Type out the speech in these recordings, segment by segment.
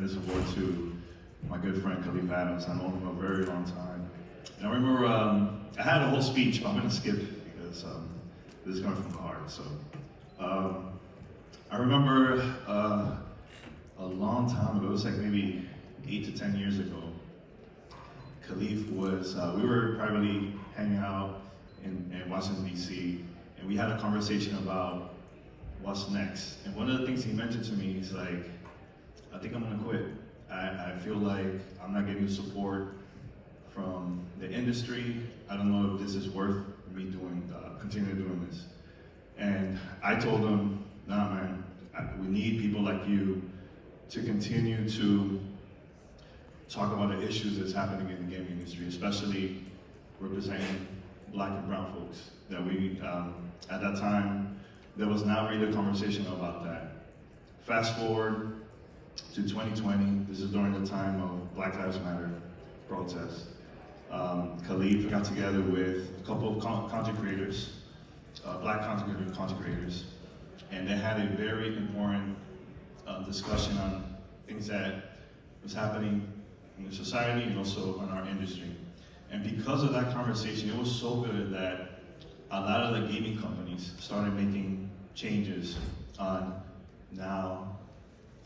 this award to my good friend Kahlief. I've known him a very long time. And I remember I had a whole speech, but I'm going to skip because this is coming from the heart. So I remember a long time ago, it was like maybe 8 to 10 years ago, Kahlief was, we were privately hanging out in Washington, D.C., and we had a conversation about what's next. And one of the things he mentioned to me, he's like, I think I'm gonna quit. I feel like I'm not getting support from the industry. I don't know if this is worth me doing, continuing doing this. And I told him, nah man, we need people like you to continue to talk about the issues that's happening in the gaming industry, especially representing Black and brown folks. That we, at that time, there was not really a conversation about that. Fast forward to 2020, this is during the time of Black Lives Matter protests. Kahlief got together with a couple of content creators, Black content creators, and they had a very important discussion on things that was happening in the society and also in our industry. And because of that conversation, it was so good that a lot of the gaming companies started making changes on now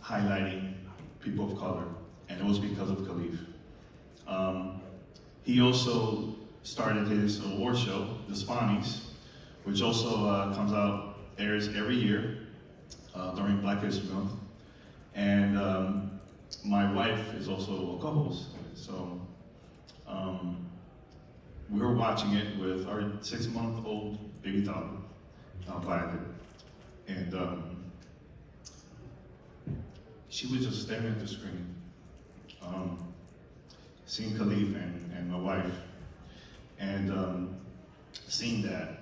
highlighting people of color, and it was because of Kahlief. He also started his award show, The Spawnies, which also airs every year during Black History Month. And my wife is also a co-host, so we were watching it with our 6-month-old baby daughter, Violet, and she was just staring at the screen, seeing Kahlief and my wife, and seeing that,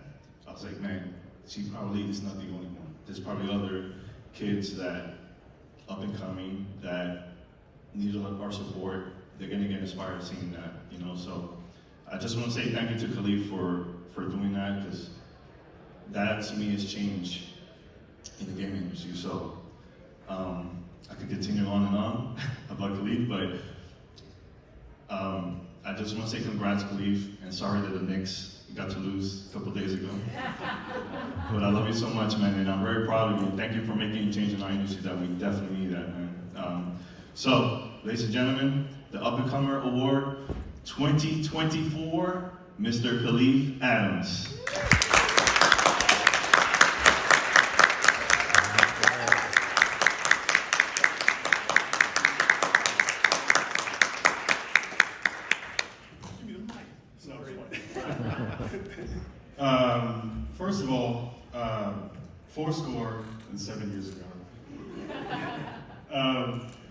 I was like, man, she probably is not the only one. There's probably other kids that up and coming that need our support. They're gonna get inspired seeing that, you know. So I just want to say thank you to Kahlief for doing that, because that to me has changed in the gaming industry. So I could continue on and on about Kahlief, but I just want to say congrats, Kahlief, and sorry that the Knicks got to lose a couple days ago. But I love you so much, man, and I'm very proud of you. Thank you for making a change in our industry that we definitely need that, man. So, ladies and gentlemen, the Up-and-Comer Award 2024, Mr. Kahlief Adams. First of all, 407 years ago.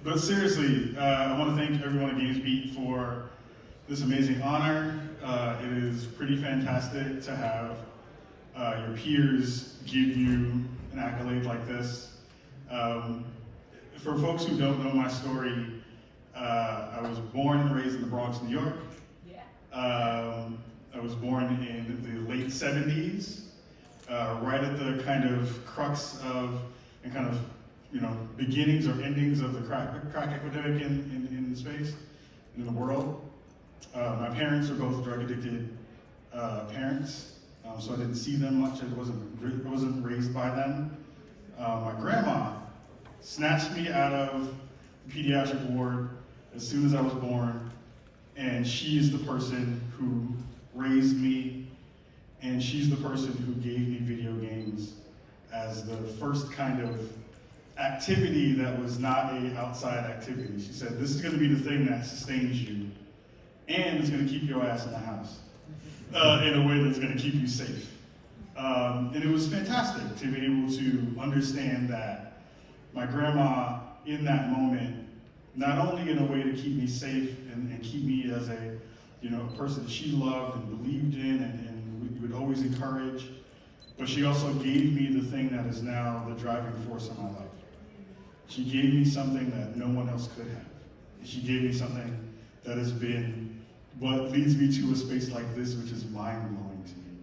But seriously, I want to thank everyone at GamesBeat for this amazing honor. It is pretty fantastic to have your peers give you an accolade like this. For folks who don't know my story, I was born and raised in the Bronx, New York. I was born in the late 70s, right at the kind of crux of and kind of, you know, beginnings or endings of the crack epidemic in the space, in the world. My parents are both drug addicted parents, so I didn't see them much. I wasn't raised by them. My grandma snatched me out of the pediatric ward as soon as I was born, and she is the person who raised me, and she's the person who gave me video games as the first kind of activity that was not a outside activity. She said, this is gonna be the thing that sustains you, and it's gonna keep your ass in the house in a way that's gonna keep you safe. And it was fantastic to be able to understand that my grandma in that moment, not only in a way to keep me safe and keep me as a, you know, a person that she loved and believed in and would always encourage, but she also gave me the thing that is now the driving force of my life. She gave me something that no one else could have. She gave me something that has been what leads me to a space like this, which is mind-blowing to me.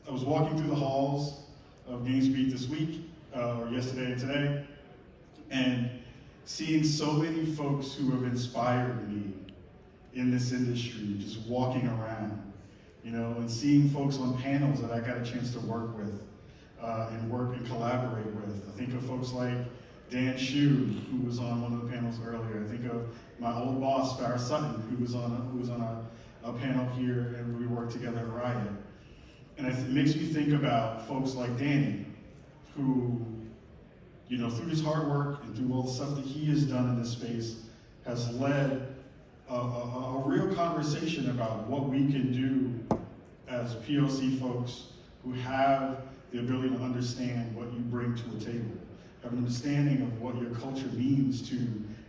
I was walking through the halls of GamesBeat this week, or yesterday and today, and seeing so many folks who have inspired me in this industry, just walking around, you know, and seeing folks on panels that I got a chance to work with, and work and collaborate with. I think of folks like Dan Shu, who was on one of the panels earlier. I think of my old boss, Farrah Sutton, who was on a panel here, and we worked together at Riot. And it makes me think about folks like Danny, who, you know, through his hard work and through all the stuff that he has done in this space, has led a real conversation about what we can do as POC folks who have the ability to understand what you bring to a table, have an understanding of what your culture means to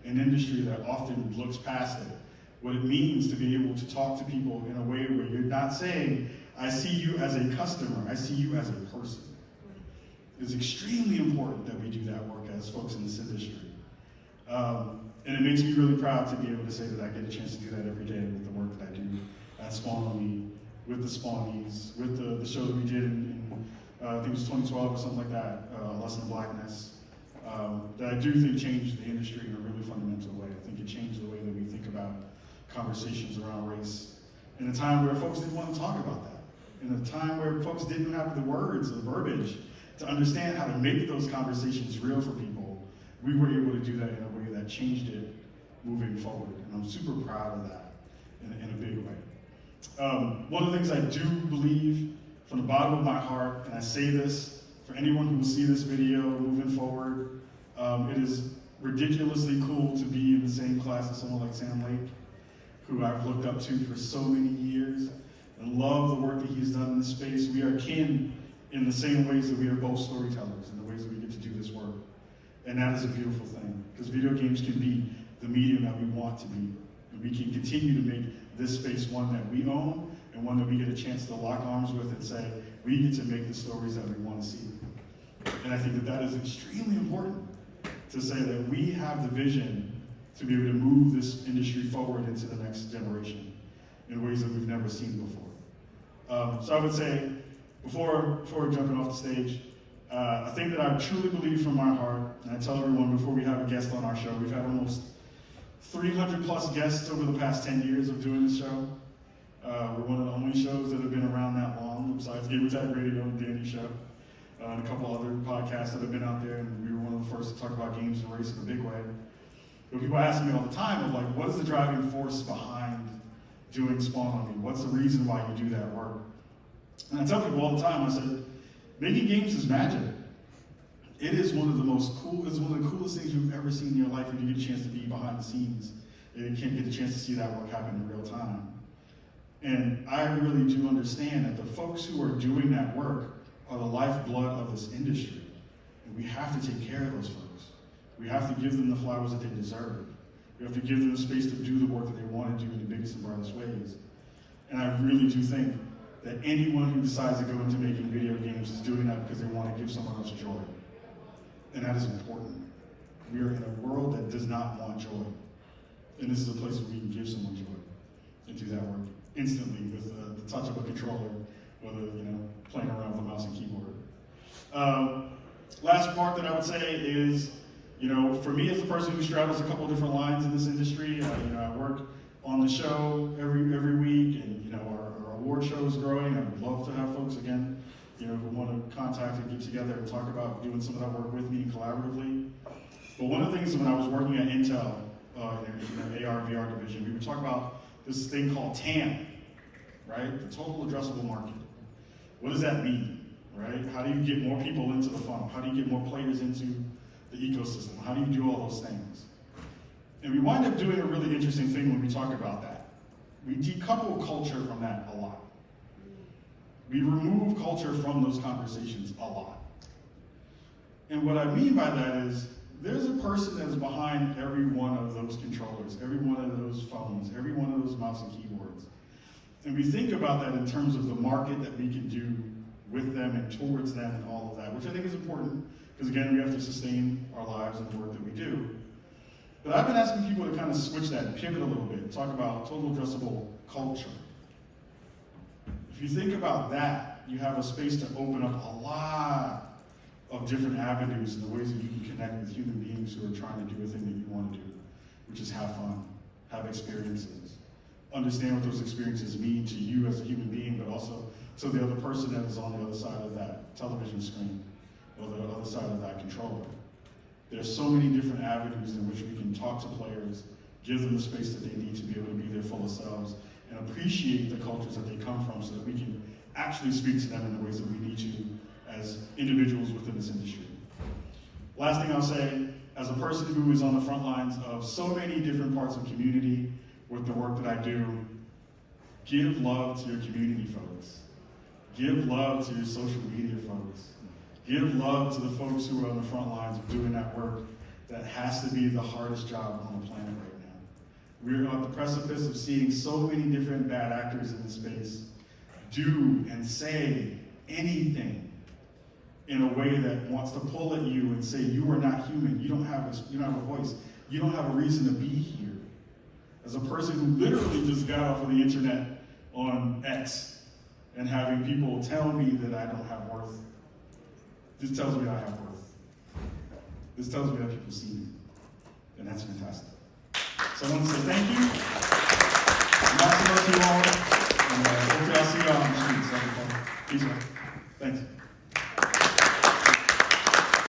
an industry that often looks past it, what it means to be able to talk to people in a way where you're not saying, I see you as a customer, I see you as a person. It's extremely important that we do that work as folks in this industry. And it makes me really proud to be able to say that I get a chance to do that every day with the work that I do at Spawn on Me, with the Spawnies, with the show that we did in I think it was 2012 or something like that, Lesson of Blackness, that I do think changed the industry in a really fundamental way. I think it changed the way that we think about conversations around race in a time where folks didn't want to talk about that, in a time where folks didn't have the words, the verbiage, to understand how to make those conversations real for people. We were able to do that in a way that changed it moving forward, and I'm super proud of that in a big way. One of the things I do believe from the bottom of my heart, and I say this for anyone who will see this video moving forward, it is ridiculously cool to be in the same class as someone like Sam Lake, who I've looked up to for so many years, and love the work that he's done in this space. We are kin in the same ways that we are both storytellers, in the ways that we get to do this work. And that is a beautiful thing, because video games can be the medium that we want to be. And we can continue to make this space one that we own, and one that we get a chance to lock arms with and say, we get to make the stories that we want to see. And I think that that is extremely important, to say that we have the vision to be able to move this industry forward into the next generation in ways that we've never seen before. So I would say, before jumping off the stage, a thing that I truly believe from my heart, and I tell everyone before we have a guest on our show, we've had almost 300 plus guests over the past 10 years of doing this show. We're one of the only shows that have been around that long, besides Gamertag Radio and Danny's show, and a couple other podcasts that have been out there, and we were one of the first to talk about games and race in a big way. But people ask me all the time of like, what is the driving force behind doing Spawn on Me? What's the reason why you do that work? And I tell people all the time, I said, making games is magic. It is one of the coolest things you've ever seen in your life when you get a chance to be behind the scenes and you can't get a chance to see that work happen in real time. And I really do understand that the folks who are doing that work are the lifeblood of this industry. And we have to take care of those folks. We have to give them the flowers that they deserve. We have to give them the space to do the work that they want to do in the biggest and brightest ways. And I really do think that anyone who decides to go into making video games is doing that because they want to give someone else joy. And that is important. We are in a world that does not want joy. And this is a place where we can give someone joy and do that work instantly with the touch of a controller, whether, playing around with a mouse and keyboard. Last part that I would say is, for me as a person who straddles a couple of different lines in this industry, I work on the show every week, and our award show is growing. I would love to have folks again, who want to contact and get together and talk about doing some of that work with me collaboratively. But one of the things when I was working at Intel in the AR VR division, we would talk about this thing called TAM, right? The total addressable market. What does that mean, right? How do you get more people into the funnel? How do you get more players into the ecosystem? How do you do all those things? And we wind up doing a really interesting thing when we talk about that. We decouple culture from that a lot. We remove culture from those conversations a lot. And what I mean by that is, there's a person that is behind every one of those controllers, every one of those phones, every one of those mouse and keyboards. And we think about that in terms of the market that we can do with them and towards them and all of that, which I think is important, because again, we have to sustain our lives and the work that we do. But I've been asking people to kind of switch that and pivot a little bit and talk about total addressable culture. If you think about that, you have a space to open up a lot of different avenues and the ways that you can connect with human beings who are trying to do a thing that you want to do, which is have fun, have experiences, understand what those experiences mean to you as a human being, but also to the other person that is on the other side of that television screen or the other side of that controller. There's so many different avenues in which we can talk to players, give them the space that they need to be able to be their full selves, and appreciate the cultures that they come from so that we can actually speak to them in the ways that we need to as individuals within this industry. Last thing I'll say, as a person who is on the front lines of so many different parts of community with the work that I do, give love to your community folks. Give love to your social media folks. Give love to the folks who are on the front lines of doing that work that has to be the hardest job on the planet right now. We're on the precipice of seeing so many different bad actors in this space do and say anything in a way that wants to pull at you and say, you are not human, you don't have a voice, you don't have a reason to be here. As a person who literally just got off of the internet on X and having people tell me that I don't have worth, this tells me I have worth. This tells me that people see me, and that's fantastic. So I want to say thank you. Lots of love to you all, and hopefully I'll see you out on the streets. Peace out.